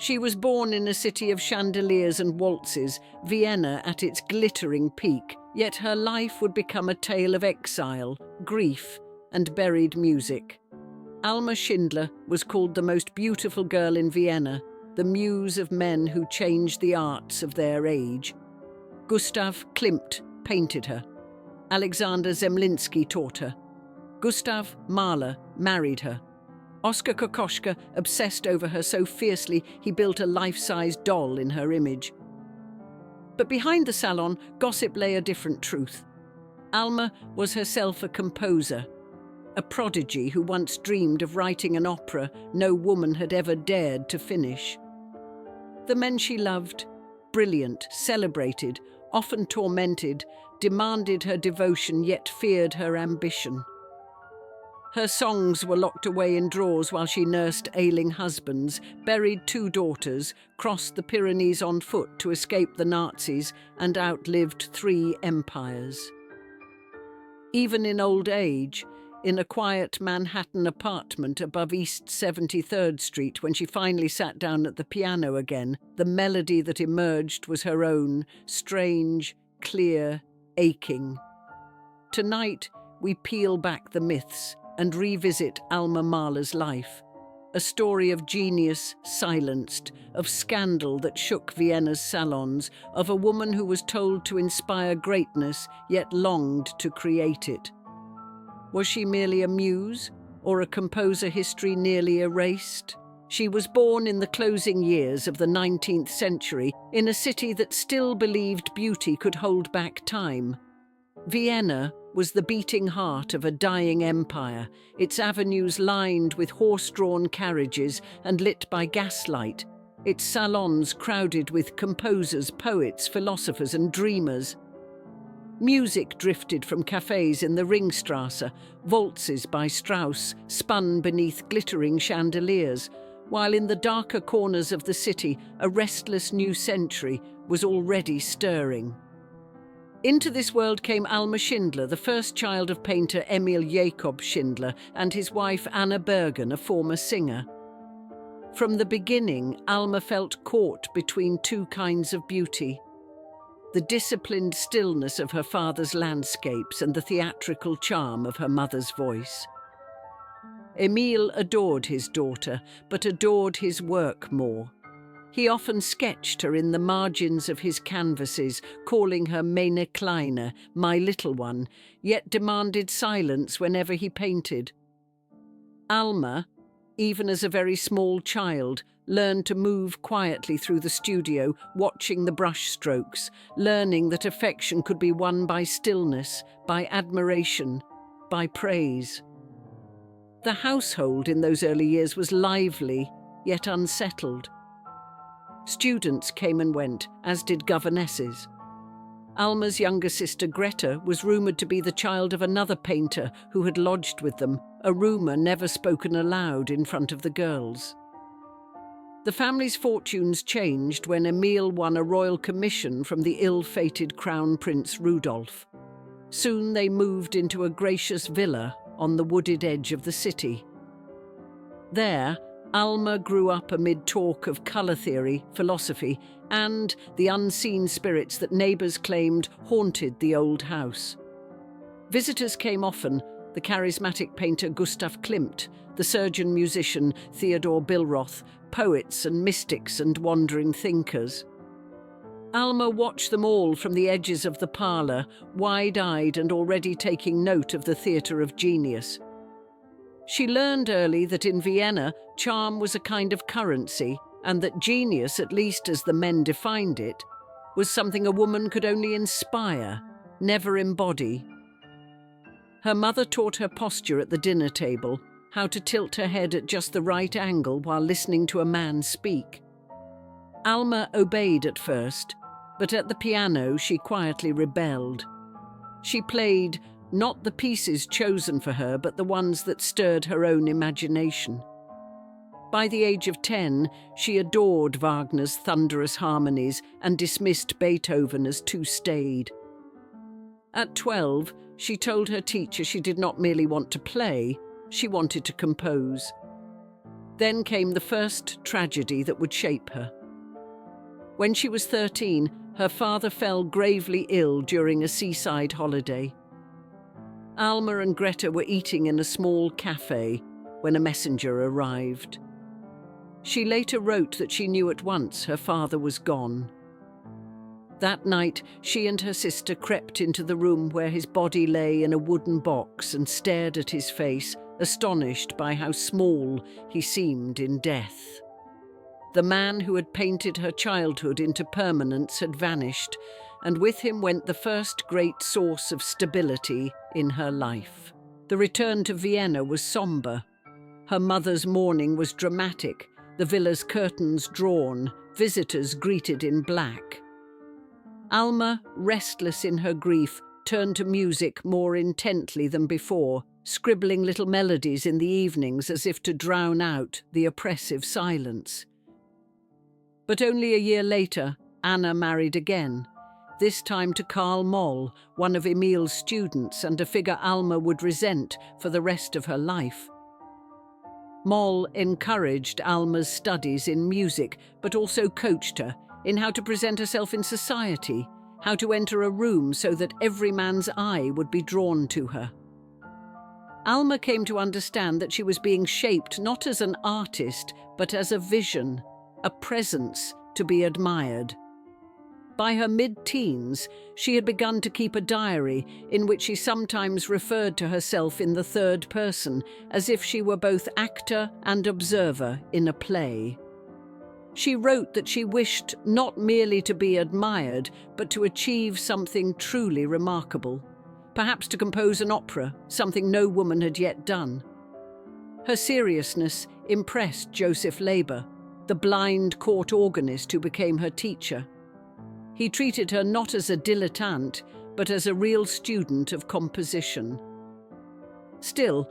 She was born in a city of chandeliers and waltzes, Vienna at its glittering peak, yet her life would become a tale of exile, grief, and buried music. Alma Schindler was called the most beautiful girl in Vienna, the muse of men who changed the arts of their age. Gustav Klimt painted her. Alexander Zemlinsky taught her. Gustav Mahler married her. Oskar Kokoschka obsessed over her so fiercely he built a life-size doll in her image. But behind the salon, gossip lay a different truth. Alma was herself a composer, a prodigy who once dreamed of writing an opera no woman had ever dared to finish. The men she loved, brilliant, celebrated, often tormented, demanded her devotion yet feared her ambition. Her songs were locked away in drawers while she nursed ailing husbands, buried 2 daughters, crossed the Pyrenees on foot to escape the Nazis, and outlived 3 empires. Even in old age, in a quiet Manhattan apartment above East 73rd Street, when she finally sat down at the piano again, the melody that emerged was her own, strange, clear, aching. Tonight, we peel back the myths and revisit Alma Mahler's life, a story of genius silenced, of scandal that shook Vienna's salons, of a woman who was told to inspire greatness yet longed to create it. Was she merely a muse, or a composer history nearly erased? She was born in the closing years of the 19th century in a city that still believed beauty could hold back time. Vienna was the beating heart of a dying empire, its avenues lined with horse-drawn carriages and lit by gaslight, its salons crowded with composers, poets, philosophers and dreamers. Music drifted from cafes in the Ringstrasse, waltzes by Strauss spun beneath glittering chandeliers, while in the darker corners of the city a restless new century was already stirring. Into this world came Alma Schindler, the first child of painter Emil Jakob Schindler and his wife Anna Bergen, a former singer. From the beginning, Alma felt caught between 2 kinds of beauty: the disciplined stillness of her father's landscapes and the theatrical charm of her mother's voice. Emil adored his daughter, but adored his work more. He often sketched her in the margins of his canvases, calling her meine Kleine, my little one, yet demanded silence whenever he painted. Alma, even as a very small child, learned to move quietly through the studio, watching the brush strokes, learning that affection could be won by stillness, by admiration, by praise. The household in those early years was lively, yet unsettled. Students came and went, as did governesses. Alma's younger sister Greta was rumoured to be the child of another painter who had lodged with them, a rumour never spoken aloud in front of the girls. The family's fortunes changed when Emil won a royal commission from the ill-fated Crown Prince Rudolf. Soon they moved into a gracious villa on the wooded edge of the city. There, Alma grew up amid talk of colour theory, philosophy, and the unseen spirits that neighbours claimed haunted the old house. Visitors came often: the charismatic painter Gustav Klimt, the surgeon-musician Theodor Billroth, poets and mystics and wandering thinkers. Alma watched them all from the edges of the parlour, wide-eyed and already taking note of the theatre of genius. She learned early that in Vienna, charm was a kind of currency, and that genius, at least as the men defined it, was something a woman could only inspire, never embody. Her mother taught her posture at the dinner table, how to tilt her head at just the right angle while listening to a man speak. Alma obeyed at first, but at the piano she quietly rebelled. She played not the pieces chosen for her, but the ones that stirred her own imagination. By the age of 10, she adored Wagner's thunderous harmonies and dismissed Beethoven as too staid. At 12, she told her teacher she did not merely want to play, she wanted to compose. Then came the first tragedy that would shape her. When she was 13, her father fell gravely ill during a seaside holiday. Alma and Greta were eating in a small cafe when a messenger arrived. She later wrote that she knew at once her father was gone. That night, she and her sister crept into the room where his body lay in a wooden box and stared at his face, astonished by how small he seemed in death. The man who had painted her childhood into permanence had vanished, and with him went the first great source of stability in her life. The return to Vienna was sombre. Her mother's mourning was dramatic, the villa's curtains drawn, visitors greeted in black. Alma, restless in her grief, turned to music more intently than before, scribbling little melodies in the evenings as if to drown out the oppressive silence. But only a year later, Anna married again, this time to Karl Moll, one of Emil's students and a figure Alma would resent for the rest of her life. Moll encouraged Alma's studies in music, but also coached her in how to present herself in society, how to enter a room so that every man's eye would be drawn to her. Alma came to understand that she was being shaped not as an artist, but as a vision, a presence to be admired. By her mid-teens, she had begun to keep a diary in which she sometimes referred to herself in the third person, as if she were both actor and observer in a play. She wrote that she wished not merely to be admired, but to achieve something truly remarkable. Perhaps to compose an opera, something no woman had yet done. Her seriousness impressed Joseph Leiber, the blind court organist who became her teacher. He treated her not as a dilettante, but as a real student of composition. Still,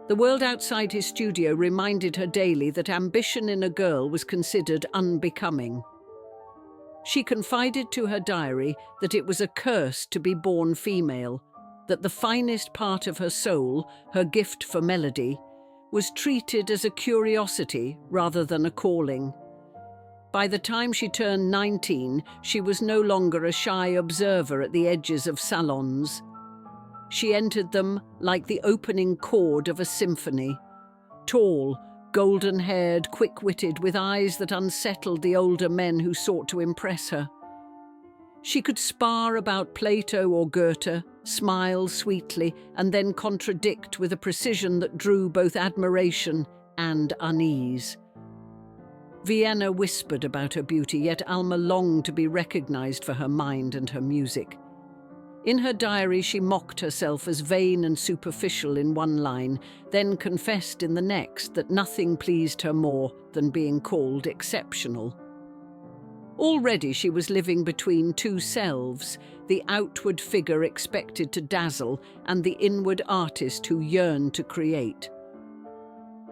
the world outside his studio reminded her daily that ambition in a girl was considered unbecoming. She confided to her diary that it was a curse to be born female, that the finest part of her soul, her gift for melody, was treated as a curiosity rather than a calling. By the time she turned 19, she was no longer a shy observer at the edges of salons. She entered them like the opening chord of a symphony. Tall, golden-haired, quick-witted, with eyes that unsettled the older men who sought to impress her. She could spar about Plato or Goethe, smile sweetly, and then contradict with a precision that drew both admiration and unease. Vienna whispered about her beauty, yet Alma longed to be recognized for her mind and her music. In her diary, she mocked herself as vain and superficial in one line, then confessed in the next that nothing pleased her more than being called exceptional. Already she was living between two selves, the outward figure expected to dazzle and the inward artist who yearned to create.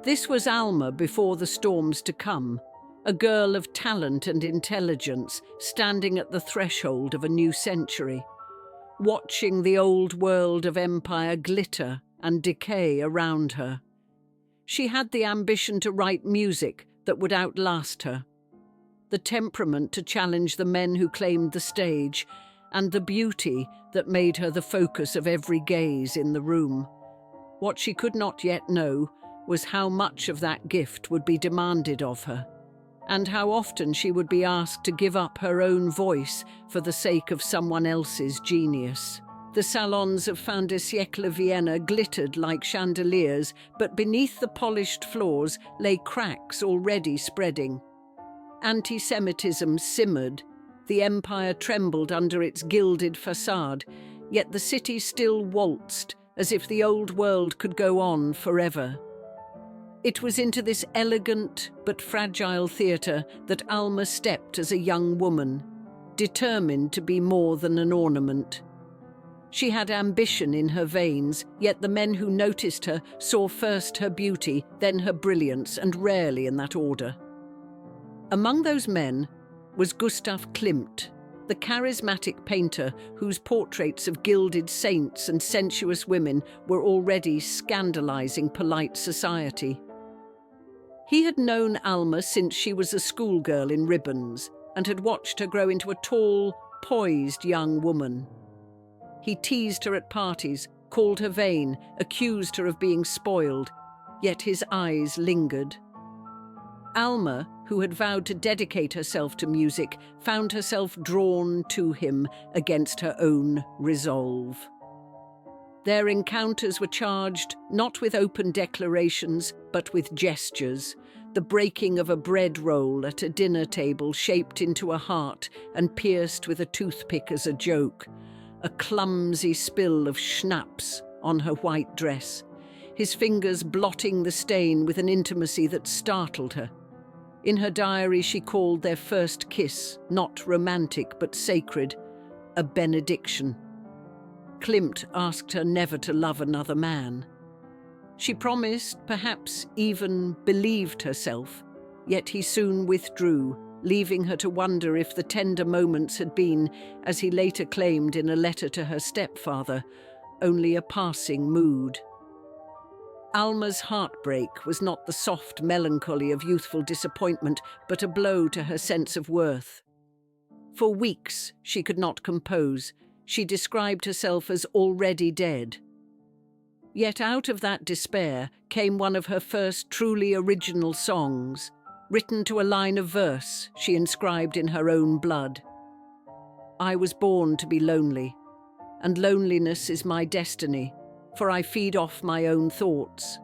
This was Alma before the storms to come, a girl of talent and intelligence standing at the threshold of a new century, watching the old world of empire glitter and decay around her. She had the ambition to write music that would outlast her, the temperament to challenge the men who claimed the stage, and the beauty that made her the focus of every gaze in the room. What she could not yet know was how much of that gift would be demanded of her, and how often she would be asked to give up her own voice for the sake of someone else's genius. The salons of fin de siècle Vienna glittered like chandeliers, but beneath the polished floors lay cracks already spreading. Anti-Semitism simmered, the empire trembled under its gilded facade, yet the city still waltzed, as if the old world could go on forever. It was into this elegant but fragile theatre that Alma stepped as a young woman, determined to be more than an ornament. She had ambition in her veins, yet the men who noticed her saw first her beauty, then her brilliance, and rarely in that order. Among those men was Gustav Klimt, the charismatic painter whose portraits of gilded saints and sensuous women were already scandalizing polite society. He had known Alma since she was a schoolgirl in ribbons and had watched her grow into a tall, poised young woman. He teased her at parties, called her vain, accused her of being spoiled, yet his eyes lingered. Alma, who had vowed to dedicate herself to music, found herself drawn to him against her own resolve. Their encounters were charged not with open declarations, but with gestures, the breaking of a bread roll at a dinner table shaped into a heart and pierced with a toothpick as a joke, a clumsy spill of schnapps on her white dress, his fingers blotting the stain with an intimacy that startled her. In her diary she called their first kiss, not romantic but sacred, a benediction. Klimt asked her never to love another man. She promised, perhaps even believed herself, yet he soon withdrew, leaving her to wonder if the tender moments had been, as he later claimed in a letter to her stepfather, only a passing mood. Alma's heartbreak was not the soft melancholy of youthful disappointment, but a blow to her sense of worth. For weeks she could not compose. She described herself as already dead. Yet out of that despair came one of her first truly original songs, written to a line of verse she inscribed in her own blood. I was born to be lonely, and loneliness is my destiny, for I feed off my own thoughts.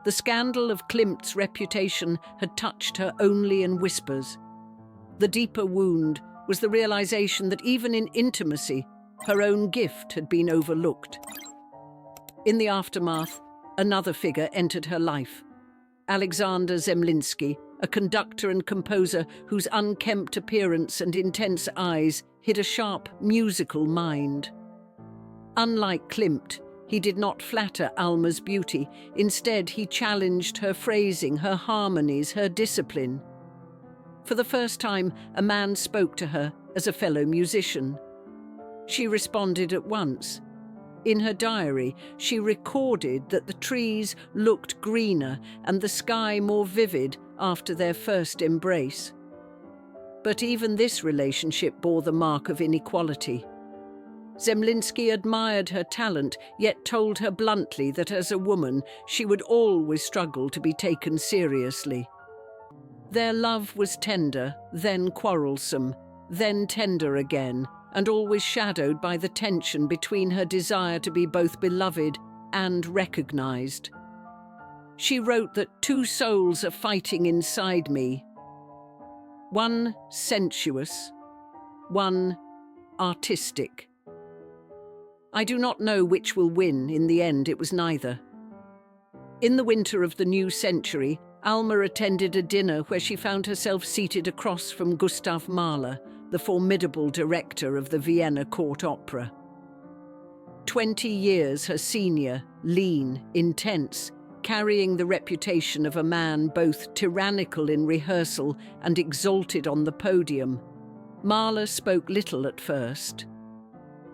The scandal of Klimt's reputation had touched her only in whispers. The deeper wound was the realization that even in intimacy, her own gift had been overlooked. In the aftermath, another figure entered her life, Alexander Zemlinsky, a conductor and composer whose unkempt appearance and intense eyes hid a sharp musical mind. Unlike Klimt, he did not flatter Alma's beauty. Instead, he challenged her phrasing, her harmonies, her discipline. For the first time, a man spoke to her as a fellow musician. She responded at once. In her diary, she recorded that the trees looked greener and the sky more vivid after their first embrace. But even this relationship bore the mark of inequality. Zemlinsky admired her talent, yet told her bluntly that as a woman, she would always struggle to be taken seriously. Their love was tender, then quarrelsome, then tender again, and always shadowed by the tension between her desire to be both beloved and recognized. She wrote that two souls are fighting inside me, one sensuous, one artistic. I do not know which will win. In the end, it was neither. In the winter of the new century, Alma attended a dinner where she found herself seated across from Gustav Mahler, the formidable director of the Vienna court opera. 20 years her senior, lean, intense, carrying the reputation of a man both tyrannical in rehearsal and exalted on the podium, Mahler spoke little at first.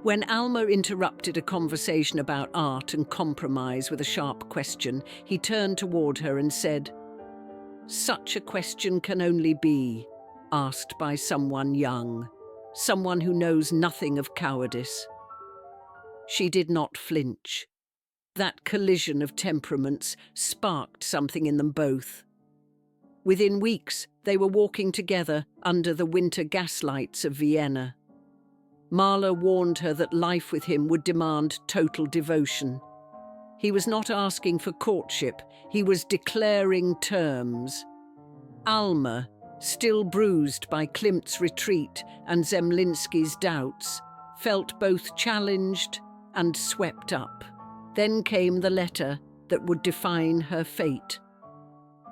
When Alma interrupted a conversation about art and compromise with a sharp question, he turned toward her and said, "Such a question can only be asked by someone young, someone who knows nothing of cowardice." She did not flinch. That collision of temperaments sparked something in them both. Within weeks, they were walking together under the winter gaslights of Vienna. Mahler warned her that life with him would demand total devotion. He was not asking for courtship, he was declaring terms. Alma, still bruised by Klimt's retreat and Zemlinsky's doubts, felt both challenged and swept up. Then came the letter that would define her fate.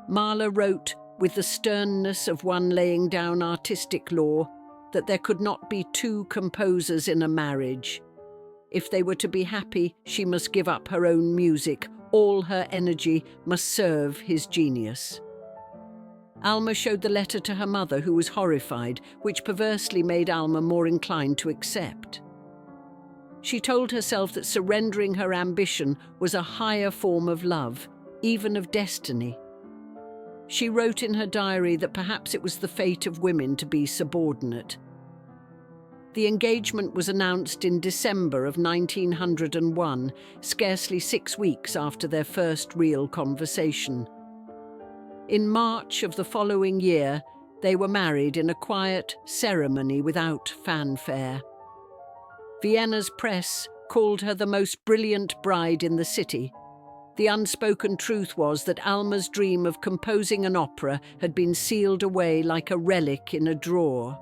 Mahler wrote, with the sternness of one laying down artistic law, that there could not be two composers in a marriage. If they were to be happy, she must give up her own music. All her energy must serve his genius. Alma showed the letter to her mother, who was horrified, which perversely made Alma more inclined to accept. She told herself that surrendering her ambition was a higher form of love, even of destiny. She wrote in her diary that perhaps it was the fate of women to be subordinate. The engagement was announced in December of 1901, scarcely 6 weeks after their first real conversation. In March of the following year, they were married in a quiet ceremony without fanfare. Vienna's press called her the most brilliant bride in the city. The unspoken truth was that Alma's dream of composing an opera had been sealed away like a relic in a drawer.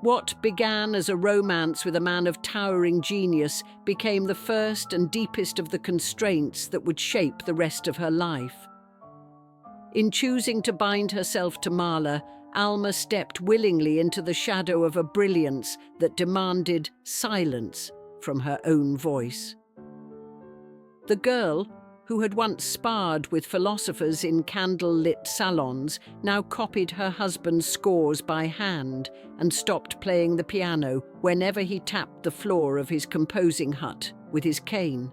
What began as a romance with a man of towering genius became the first and deepest of the constraints that would shape the rest of her life. In choosing to bind herself to Mahler, Alma stepped willingly into the shadow of a brilliance that demanded silence from her own voice. The girl, who had once sparred with philosophers in candle-lit salons, now copied her husband's scores by hand and stopped playing the piano whenever he tapped the floor of his composing hut with his cane.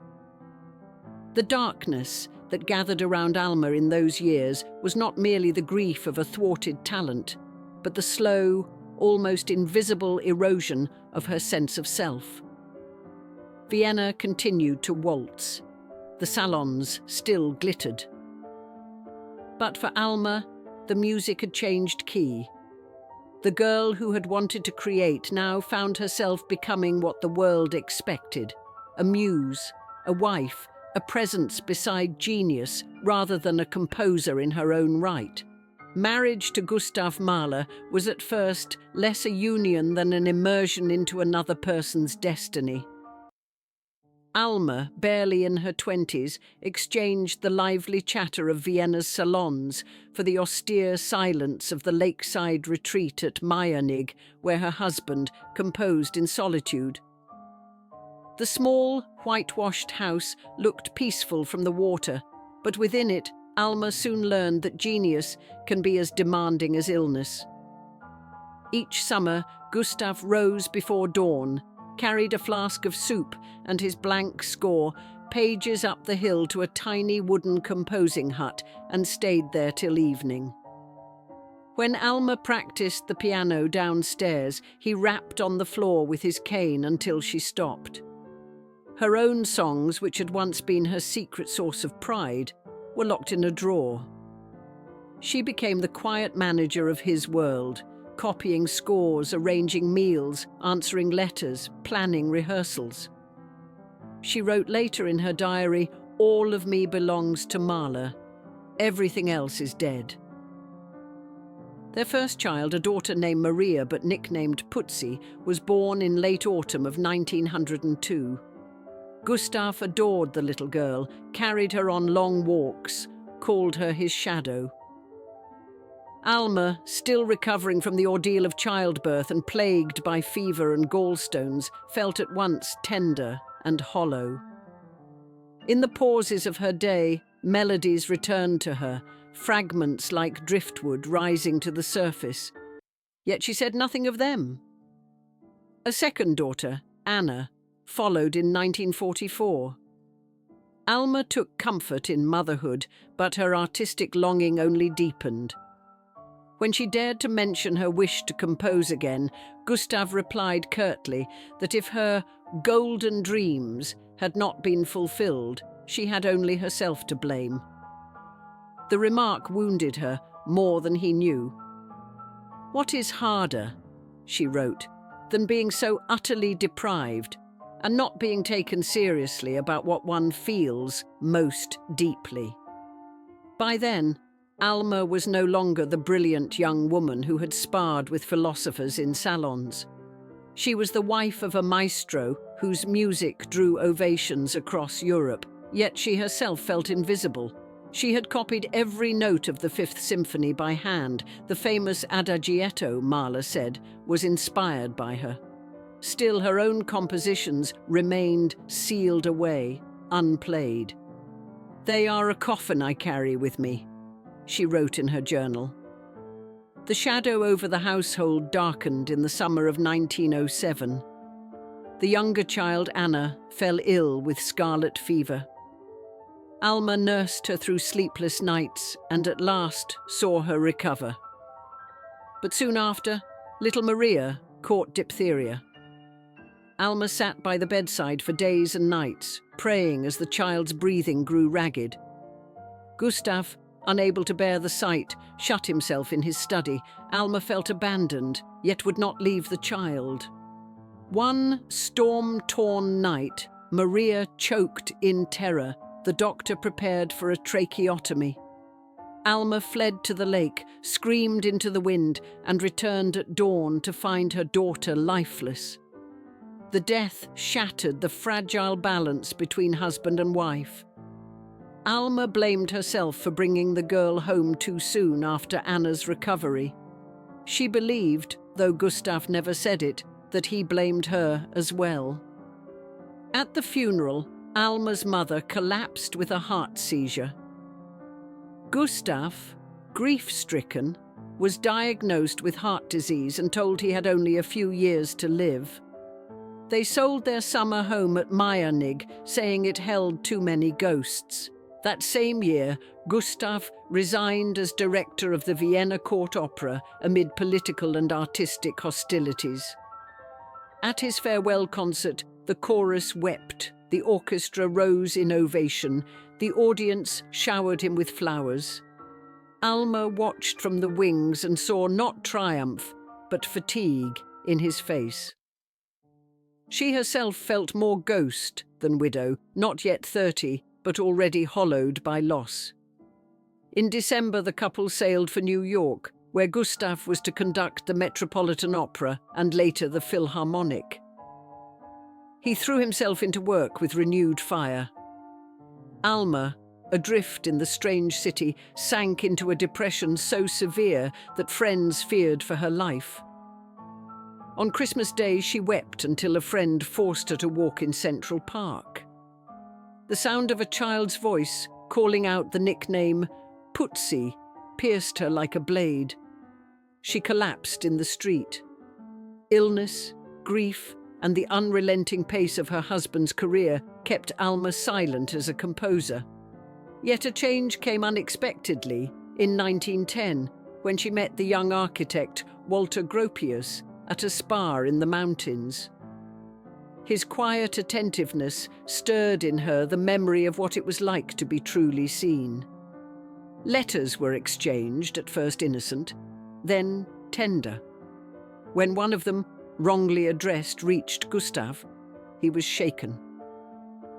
The darkness that gathered around Alma in those years was not merely the grief of a thwarted talent, but the slow, almost invisible erosion of her sense of self. Vienna continued to waltz. The salons still glittered. But for Alma, the music had changed key. The girl who had wanted to create now found herself becoming what the world expected: a muse, a wife, a presence beside genius rather than a composer in her own right. Marriage to Gustav Mahler was at first less a union than an immersion into another person's destiny. Alma, barely in her 20s, exchanged the lively chatter of Vienna's salons for the austere silence of the lakeside retreat at Meiernig, where her husband composed in solitude. The small, whitewashed house looked peaceful from the water, but within it, Alma soon learned that genius can be as demanding as illness. Each summer, Gustav rose before dawn, carried a flask of soup and his blank score, pages up the hill to a tiny wooden composing hut, and stayed there till evening. When Alma practiced the piano downstairs, he rapped on the floor with his cane until she stopped. Her own songs, which had once been her secret source of pride, were locked in a drawer. She became the quiet manager of his world, copying scores, arranging meals, answering letters, planning rehearsals. She wrote later in her diary, "All of me belongs to Mahler. Everything else is dead." Their first child, a daughter named Maria but nicknamed Putzi, was born in late autumn of 1902. Gustav adored the little girl, carried her on long walks, called her his shadow. Alma, still recovering from the ordeal of childbirth and plagued by fever and gallstones, felt at once tender and hollow. In the pauses of her day, melodies returned to her, fragments like driftwood rising to the surface. Yet she said nothing of them. A second daughter, Anna, followed in 1944. Alma took comfort in motherhood, but her artistic longing only deepened. When she dared to mention her wish to compose again, Gustav replied curtly that if her golden dreams had not been fulfilled, she had only herself to blame. The remark wounded her more than he knew. "What is harder," she wrote, "than being so utterly deprived and not being taken seriously about what one feels most deeply?" By then, Alma was no longer the brilliant young woman who had sparred with philosophers in salons. She was the wife of a maestro whose music drew ovations across Europe, yet she herself felt invisible. She had copied every note of the Fifth Symphony by hand. The famous Adagietto, Mahler said, was inspired by her. Still, her own compositions remained sealed away, unplayed. "They are a coffin I carry with me," she wrote in her journal. The shadow over the household darkened in the summer of 1907. The younger child, Anna, fell ill with scarlet fever. Alma nursed her through sleepless nights and at last saw her recover. But soon after, little Maria caught diphtheria. Alma sat by the bedside for days and nights, praying as the child's breathing grew ragged. Gustav, unable to bear the sight, shut himself in his study. Alma felt abandoned, yet would not leave the child. One storm-torn night, Maria choked in terror. The doctor prepared for a tracheotomy. Alma fled to the lake, screamed into the wind, and returned at dawn to find her daughter lifeless. The death shattered the fragile balance between husband and wife. Alma blamed herself for bringing the girl home too soon after Anna's recovery. She believed, though Gustav never said it, that he blamed her as well. At the funeral, Alma's mother collapsed with a heart seizure. Gustav, grief-stricken, was diagnosed with heart disease and told he had only a few years to live. They sold their summer home at Meiernig, saying it held too many ghosts. That same year, Gustav resigned as director of the Vienna Court Opera amid political and artistic hostilities. At his farewell concert, the chorus wept, the orchestra rose in ovation, the audience showered him with flowers. Alma watched from the wings and saw not triumph, but fatigue in his face. She herself felt more ghost than widow, not yet 30, but already hollowed by loss. In December, the couple sailed for New York, where Gustav was to conduct the Metropolitan Opera and later the Philharmonic. He threw himself into work with renewed fire. Alma, adrift in the strange city, sank into a depression so severe that friends feared for her life. On Christmas Day, she wept until a friend forced her to walk in Central Park. The sound of a child's voice calling out the nickname Putzi pierced her like a blade. She collapsed in the street. Illness, grief, and the unrelenting pace of her husband's career kept Alma silent as a composer. Yet a change came unexpectedly in 1910 when she met the young architect Walter Gropius at a spa in the mountains. His quiet attentiveness stirred in her the memory of what it was like to be truly seen. Letters were exchanged, at first innocent, then tender. When one of them, wrongly addressed, reached Gustav, he was shaken.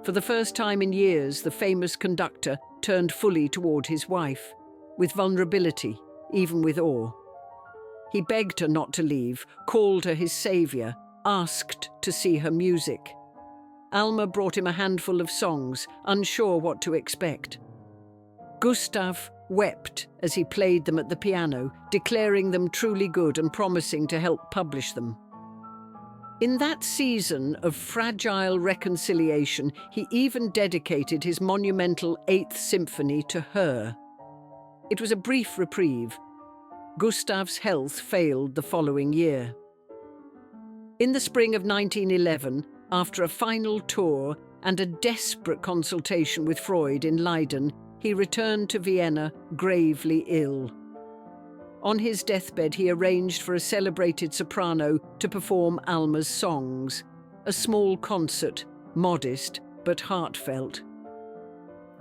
For the first time in years, the famous conductor turned fully toward his wife, with vulnerability, even with awe. He begged her not to leave, called her his savior, asked to see her music. Alma brought him a handful of songs, unsure what to expect. Gustav wept as he played them at the piano, declaring them truly good and promising to help publish them. In that season of fragile reconciliation, he even dedicated his monumental Eighth Symphony to her. It was a brief reprieve. Gustav's health failed the following year. In the spring of 1911, after a final tour and a desperate consultation with Freud in Leiden, he returned to Vienna gravely ill. On his deathbed, he arranged for a celebrated soprano to perform Alma's songs, a small concert, modest but heartfelt.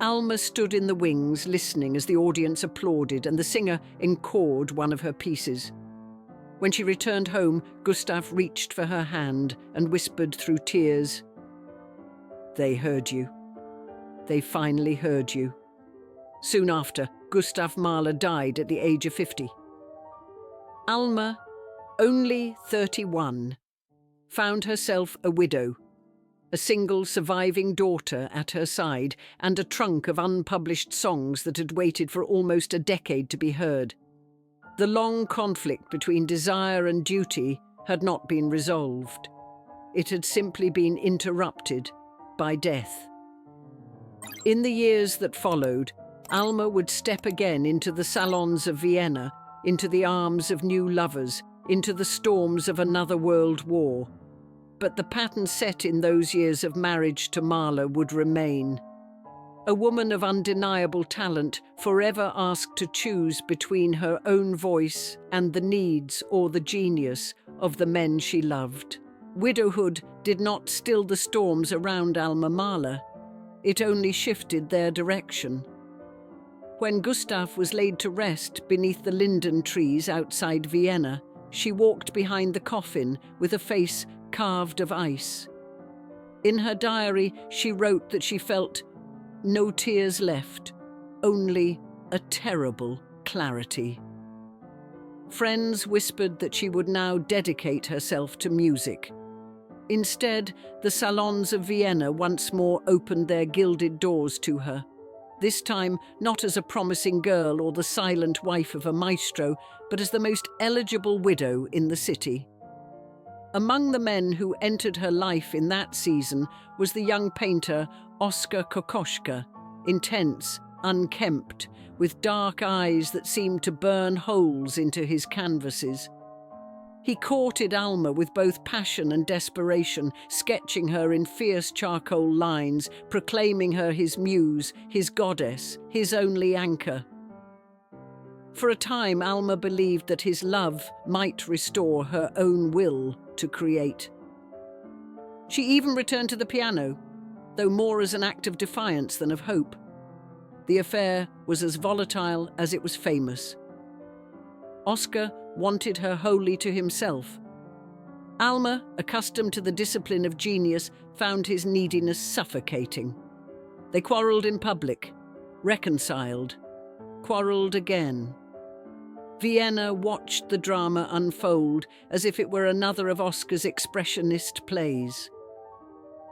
Alma stood in the wings listening as the audience applauded and the singer encored one of her pieces. When she returned home, Gustav reached for her hand and whispered through tears, "They heard you. They finally heard you." Soon after, Gustav Mahler died at the age of 50. Alma, only 31, found herself a widow, a single surviving daughter at her side, and a trunk of unpublished songs that had waited for almost a decade to be heard. The long conflict between desire and duty had not been resolved. It had simply been interrupted by death. In the years that followed, Alma would step again into the salons of Vienna, into the arms of new lovers, into the storms of another world war. But the pattern set in those years of marriage to Mahler would remain. a woman of undeniable talent, forever asked to choose between her own voice and the needs or the genius of the men she loved. Widowhood did not still the storms around Alma Mahler. It only shifted their direction. When Gustav was laid to rest beneath the linden trees outside Vienna, she walked behind the coffin with a face carved of ice. In her diary, she wrote that she felt no tears left, only a terrible clarity. Friends whispered that she would now dedicate herself to music. Instead, the salons of Vienna once more opened their gilded doors to her. This time, not as a promising girl or the silent wife of a maestro, but as the most eligible widow in the city. Among the men who entered her life in that season was the young painter Oskar Kokoschka, intense, unkempt, with dark eyes that seemed to burn holes into his canvases. He courted Alma with both passion and desperation, sketching her in fierce charcoal lines, proclaiming her his muse, his goddess, his only anchor. For a time, Alma believed that his love might restore her own will to create. She even returned to the piano, though more as an act of defiance than of hope. The affair was as volatile as it was famous. Oskar wanted her wholly to himself. Alma, accustomed to the discipline of genius, found his neediness suffocating. They quarrelled in public, reconciled, quarrelled again. Vienna watched the drama unfold as if it were another of Oscar's expressionist plays.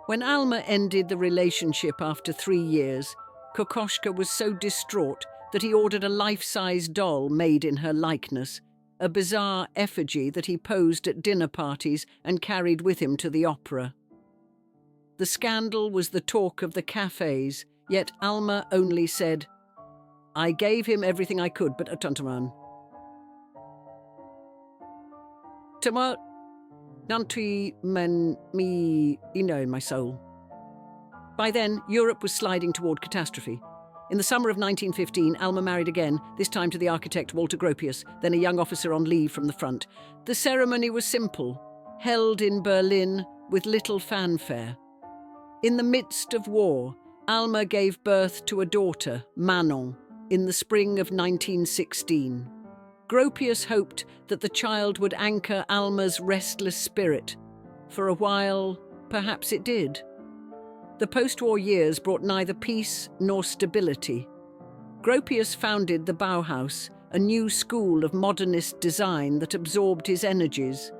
When Alma ended the relationship after 3 years, Kokoschka was so distraught that he ordered a life-size doll made in her likeness, a bizarre effigy that he posed at dinner parties and carried with him to the opera. The scandal was the talk of the cafes, yet Alma only said, "I gave him everything I could, but Tantaman. Tama Nantui men me in my soul." By then, Europe was sliding toward catastrophe. In the summer of 1915, Alma married again, this time to the architect Walter Gropius, then a young officer on leave from the front. The ceremony was simple, held in Berlin with little fanfare. In the midst of war, Alma gave birth to a daughter, Manon, in the spring of 1916. Gropius hoped that the child would anchor Alma's restless spirit. For a while, perhaps it did. The post-war years brought neither peace nor stability. Gropius founded the Bauhaus, a new school of modernist design that absorbed his energies.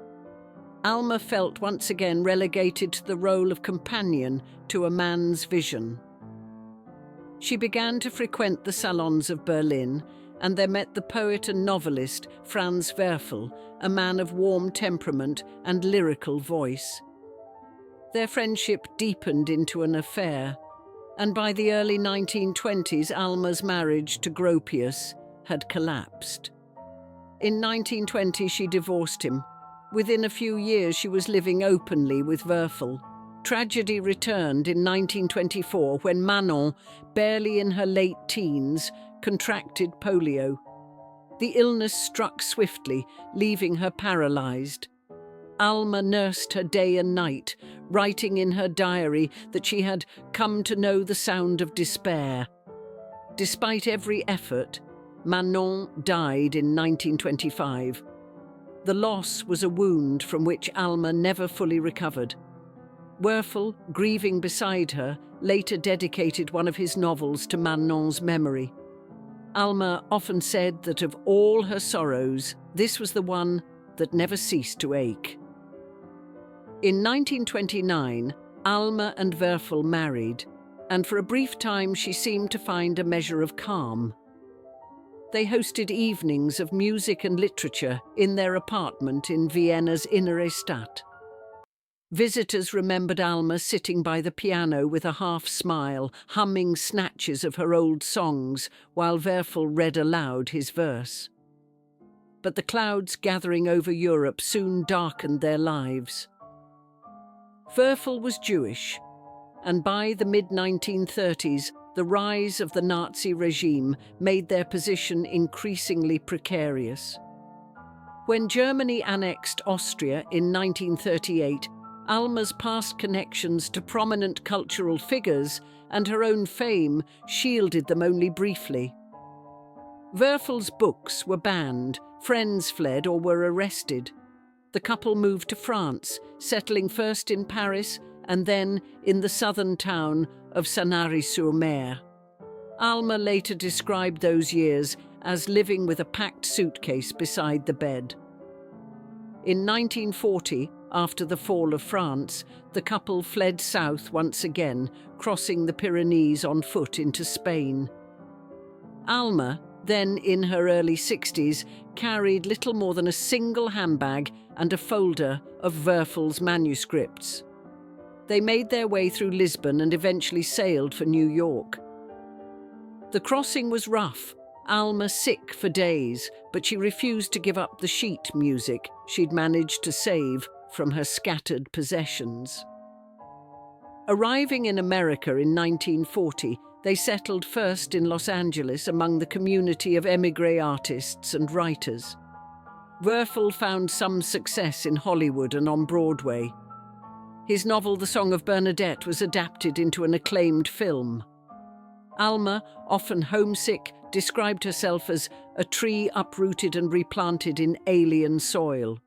Alma felt once again relegated to the role of companion to a man's vision. She began to frequent the salons of Berlin, and there met the poet and novelist Franz Werfel, a man of warm temperament and lyrical voice. Their friendship deepened into an affair, and by the early 1920s, Alma's marriage to Gropius had collapsed. In 1920, she divorced him. Within a few years, she was living openly with Werfel. Tragedy returned in 1924 when Manon, barely in her late teens, contracted polio. The illness struck swiftly, leaving her paralyzed. Alma nursed her day and night, writing in her diary that she had come to know the sound of despair. Despite every effort, Manon died in 1925. The loss was a wound from which Alma never fully recovered. Werfel, grieving beside her, later dedicated one of his novels to Manon's memory. Alma often said that of all her sorrows, this was the one that never ceased to ache. In 1929, Alma and Werfel married, and for a brief time she seemed to find a measure of calm. They hosted evenings of music and literature in their apartment in Vienna's Innere Stadt. Visitors remembered Alma sitting by the piano with a half-smile, humming snatches of her old songs while Werfel read aloud his verse. But the clouds gathering over Europe soon darkened their lives. Werfel was Jewish, and by the mid-1930s, the rise of the Nazi regime made their position increasingly precarious. When Germany annexed Austria in 1938, Alma's past connections to prominent cultural figures and her own fame shielded them only briefly. Werfel's books were banned, friends fled or were arrested. The couple moved to France, settling first in Paris and then in the southern town of Sanary-sur-Mer. Alma later described those years as living with a packed suitcase beside the bed. In 1940, after the fall of France, the couple fled south once again, crossing the Pyrenees on foot into Spain. Alma, then in her early 60s, carried little more than a single handbag and a folder of Werfel's manuscripts. They made their way through Lisbon and eventually sailed for New York. The crossing was rough, Alma sick for days, but she refused to give up the sheet music she'd managed to save from her scattered possessions. Arriving in America in 1940, they settled first in Los Angeles among the community of émigré artists and writers. Werfel found some success in Hollywood and on Broadway. His novel The Song of Bernadette was adapted into an acclaimed film. Alma, often homesick, described herself as a tree uprooted and replanted in alien soil.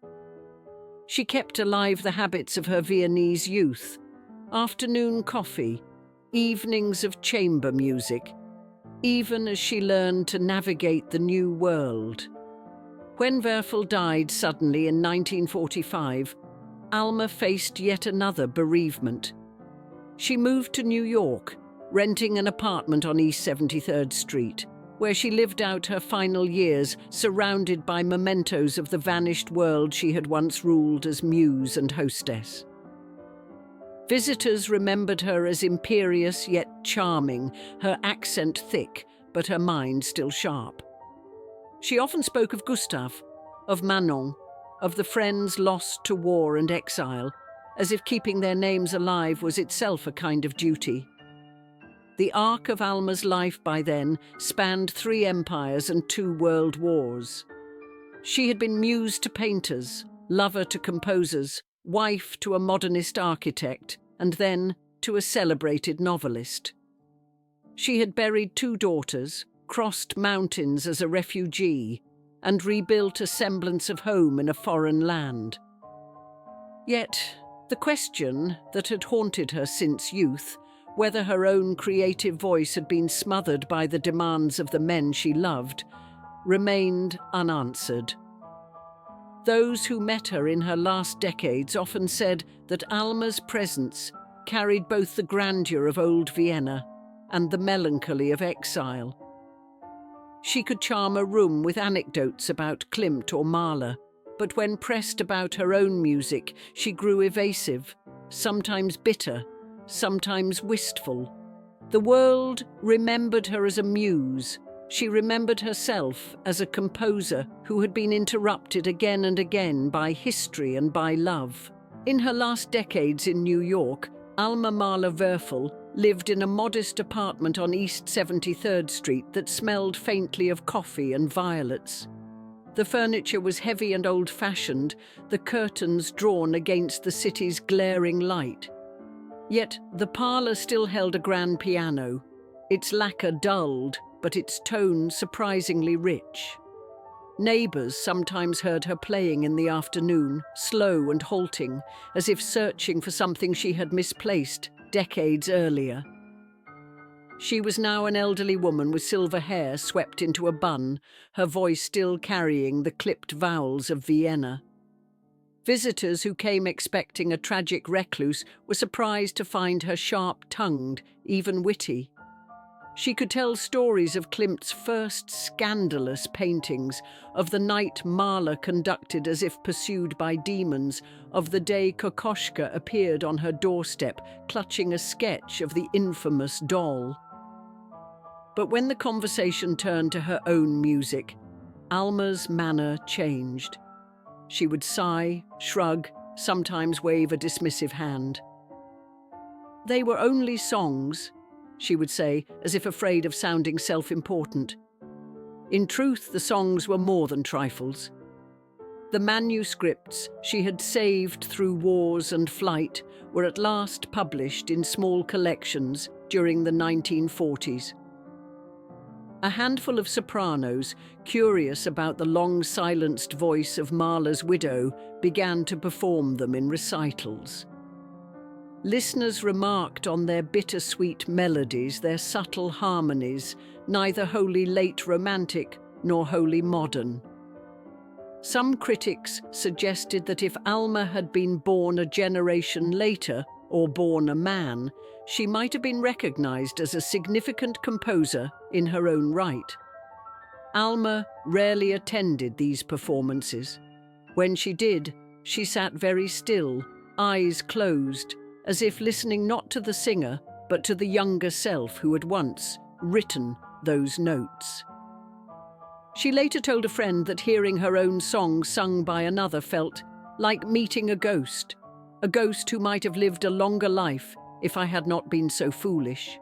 She kept alive the habits of her Viennese youth: afternoon coffee, evenings of chamber music, even as she learned to navigate the new world. When Werfel died suddenly in 1945, Alma faced yet another bereavement. She moved to New York, renting an apartment on East 73rd Street, where she lived out her final years surrounded by mementos of the vanished world she had once ruled as muse and hostess. Visitors remembered her as imperious yet charming, her accent thick, but her mind still sharp. She often spoke of Gustav, of Manon, of the friends lost to war and exile, as if keeping their names alive was itself a kind of duty. The arc of Alma's life by then spanned 3 empires and 2 world wars. She had been muse to painters, lover to composers, wife to a modernist architect, and then to a celebrated novelist. She had buried 2 daughters, crossed mountains as a refugee, and rebuilt a semblance of home in a foreign land. Yet, the question that had haunted her since youth, whether her own creative voice had been smothered by the demands of the men she loved, remained unanswered. Those who met her in her last decades often said that Alma's presence carried both the grandeur of old Vienna and the melancholy of exile. She could charm a room with anecdotes about Klimt or Mahler, but when pressed about her own music, she grew evasive, sometimes bitter, sometimes wistful. The world remembered her as a muse. She remembered herself as a composer who had been interrupted again and again by history and by love. In her last decades in New York, Alma Mahler Werfel lived in a modest apartment on East 73rd Street that smelled faintly of coffee and violets. The furniture was heavy and old-fashioned, the curtains drawn against the city's glaring light. Yet the parlour still held a grand piano, its lacquer dulled, but its tone surprisingly rich. Neighbours sometimes heard her playing in the afternoon, slow and halting, as if searching for something she had misplaced decades earlier. She was now an elderly woman with silver hair swept into a bun, her voice still carrying the clipped vowels of Vienna. Visitors who came expecting a tragic recluse were surprised to find her sharp-tongued, even witty. She could tell stories of Klimt's first scandalous paintings, of the night Mahler conducted as if pursued by demons, of the day Kokoschka appeared on her doorstep, clutching a sketch of the infamous doll. But when the conversation turned to her own music, Alma's manner changed. She would sigh, shrug, sometimes wave a dismissive hand. They were only songs, she would say, as if afraid of sounding self-important. In truth, the songs were more than trifles. The manuscripts she had saved through wars and flight were at last published in small collections during the 1940s. A handful of sopranos, curious about the long-silenced voice of Mahler's widow, began to perform them in recitals. Listeners remarked on their bittersweet melodies, their subtle harmonies, neither wholly late romantic nor wholly modern. Some critics suggested that if Alma had been born a generation later, or born a man, she might have been recognized as a significant composer in her own right. Alma rarely attended these performances. When she did, she sat very still, eyes closed, as if listening not to the singer, but to the younger self who had once written those notes. She later told a friend that hearing her own song sung by another felt like meeting a ghost who might have lived a longer life if I had not been so foolish.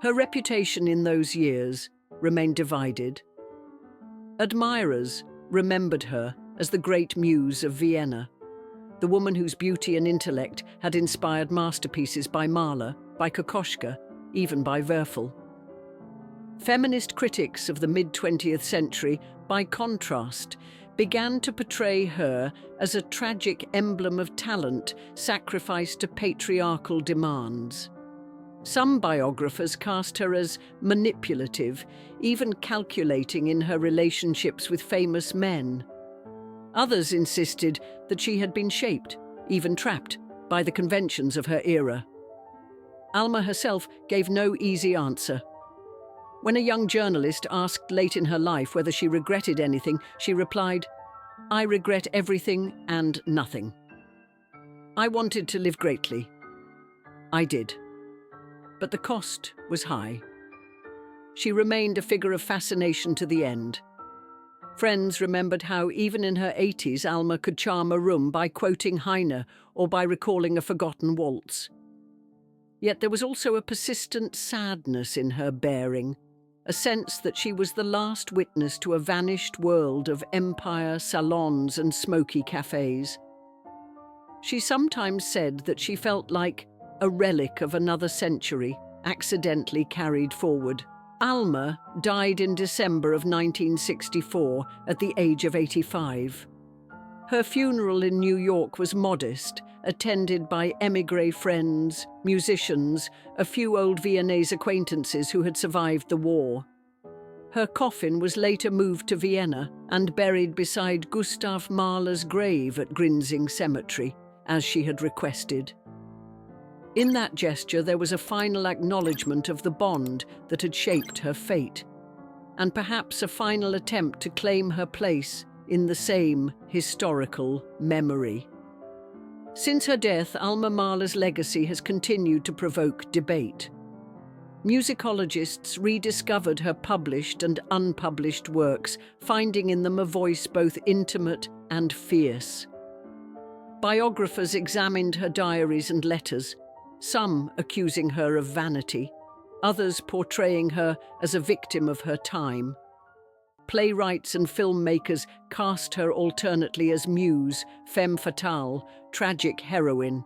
Her reputation in those years remained divided. Admirers remembered her as the great muse of Vienna, the woman whose beauty and intellect had inspired masterpieces by Mahler, by Kokoschka, even by Werfel. Feminist critics of the mid-20th century, by contrast, began to portray her as a tragic emblem of talent sacrificed to patriarchal demands. Some biographers cast her as manipulative, even calculating in her relationships with famous men. Others insisted that she had been shaped, even trapped, by the conventions of her era. Alma herself gave no easy answer. When a young journalist asked late in her life whether she regretted anything, she replied, "I regret everything and nothing. I wanted to live greatly. I did. But the cost was high." She remained a figure of fascination to the end. Friends remembered how, even in her 80s, Alma could charm a room by quoting Heine or by recalling a forgotten waltz. Yet there was also a persistent sadness in her bearing, a sense that she was the last witness to a vanished world of empire, salons and smoky cafes. She sometimes said that she felt like a relic of another century, accidentally carried forward. Alma died in December of 1964 at the age of 85. Her funeral in New York was modest, attended by émigré friends, musicians, a few old Viennese acquaintances who had survived the war. Her coffin was later moved to Vienna and buried beside Gustav Mahler's grave at Grinzing Cemetery, as she had requested. In that gesture there was a final acknowledgement of the bond that had shaped her fate, and perhaps a final attempt to claim her place in the same historical memory. Since her death, Alma Mahler's legacy has continued to provoke debate. Musicologists rediscovered her published and unpublished works, finding in them a voice both intimate and fierce. Biographers examined her diaries and letters, some accusing her of vanity, others portraying her as a victim of her time. Playwrights and filmmakers cast her alternately as muse, femme fatale, tragic heroine.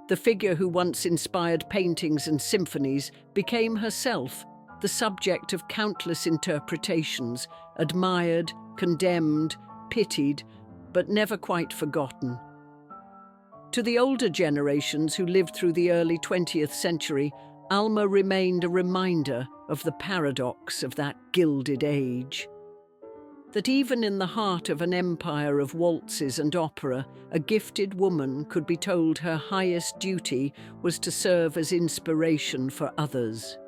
The figure who once inspired paintings and symphonies became herself the subject of countless interpretations, admired, condemned, pitied, but never quite forgotten. To the older generations who lived through the early 20th century, Alma remained a reminder of the paradox of that gilded age. That even in the heart of an empire of waltzes and opera, a gifted woman could be told her highest duty was to serve as inspiration for others.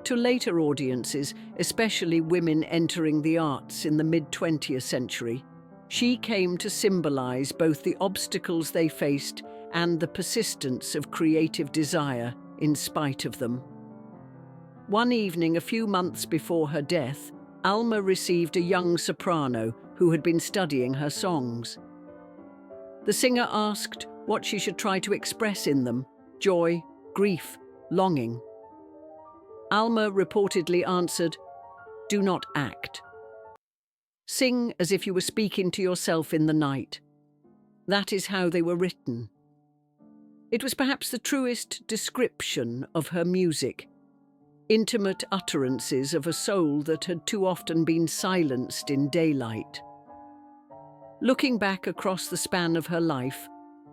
To later audiences, especially women entering the arts in the mid-20th century, she came to symbolize both the obstacles they faced and the persistence of creative desire in spite of them. One evening, a few months before her death, Alma received a young soprano who had been studying her songs. The singer asked what she should try to express in them: joy, grief, longing. Alma reportedly answered, "Do not act. Sing as if you were speaking to yourself in the night." That is how they were written. It was perhaps the truest description of her music, intimate utterances of a soul that had too often been silenced in daylight. Looking back across the span of her life,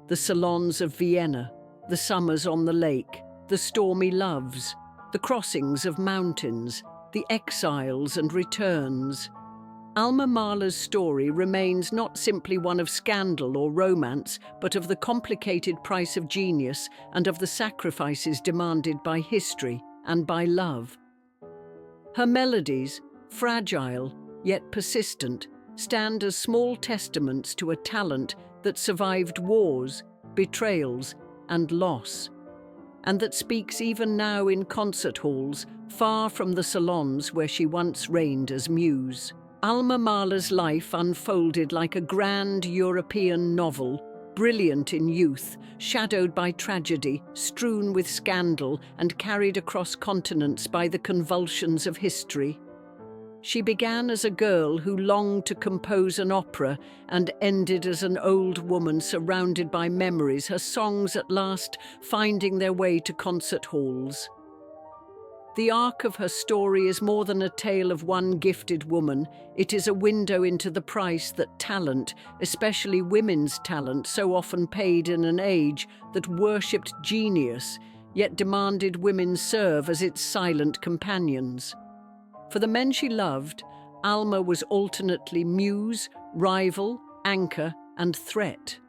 the salons of Vienna, the summers on the lake, the stormy loves, the crossings of mountains, the exiles and returns, Alma Mahler's story remains not simply one of scandal or romance, but of the complicated price of genius and of the sacrifices demanded by history and by love. Her melodies, fragile yet persistent, stand as small testaments to a talent that survived wars, betrayals, and loss, and that speaks even now in concert halls, far from the salons where she once reigned as Muse. Alma Mahler's life unfolded like a grand European novel, brilliant in youth, shadowed by tragedy, strewn with scandal, and carried across continents by the convulsions of history. She began as a girl who longed to compose an opera and ended as an old woman surrounded by memories, her songs at last finding their way to concert halls. The arc of her story is more than a tale of one gifted woman. It is a window into the price that talent, especially women's talent, so often paid in an age that worshipped genius, yet demanded women serve as its silent companions. For the men she loved, Alma was alternately muse, rival, anchor, and threat.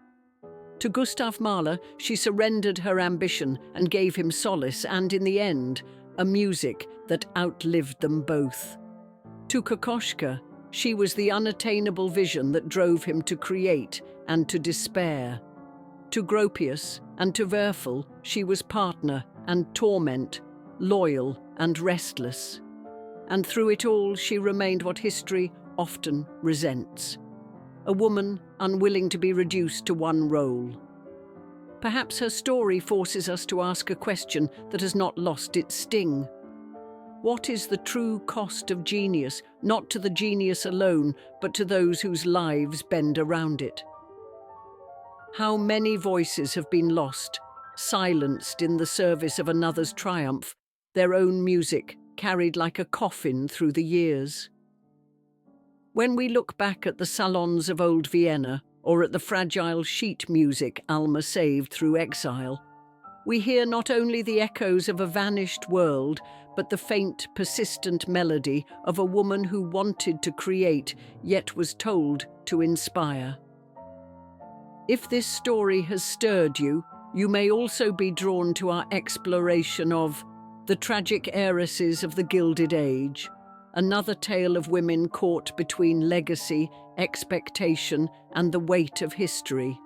To Gustav Mahler, she surrendered her ambition and gave him solace and, in the end, a music that outlived them both. To Kokoschka, she was the unattainable vision that drove him to create and to despair. To Gropius and to Werfel, she was partner and torment, loyal and restless. And through it all, she remained what history often resents: a woman unwilling to be reduced to one role. Perhaps her story forces us to ask a question that has not lost its sting. What is the true cost of genius, not to the genius alone, but to those whose lives bend around it? How many voices have been lost, silenced in the service of another's triumph, their own music carried like a coffin through the years? When we look back at the salons of old Vienna, or at the fragile sheet music Alma saved through exile, we hear not only the echoes of a vanished world, but the faint, persistent melody of a woman who wanted to create, yet was told to inspire. If this story has stirred you, you may also be drawn to our exploration of the tragic heiresses of the Gilded Age, another tale of women caught between legacy, expectation, and the weight of history.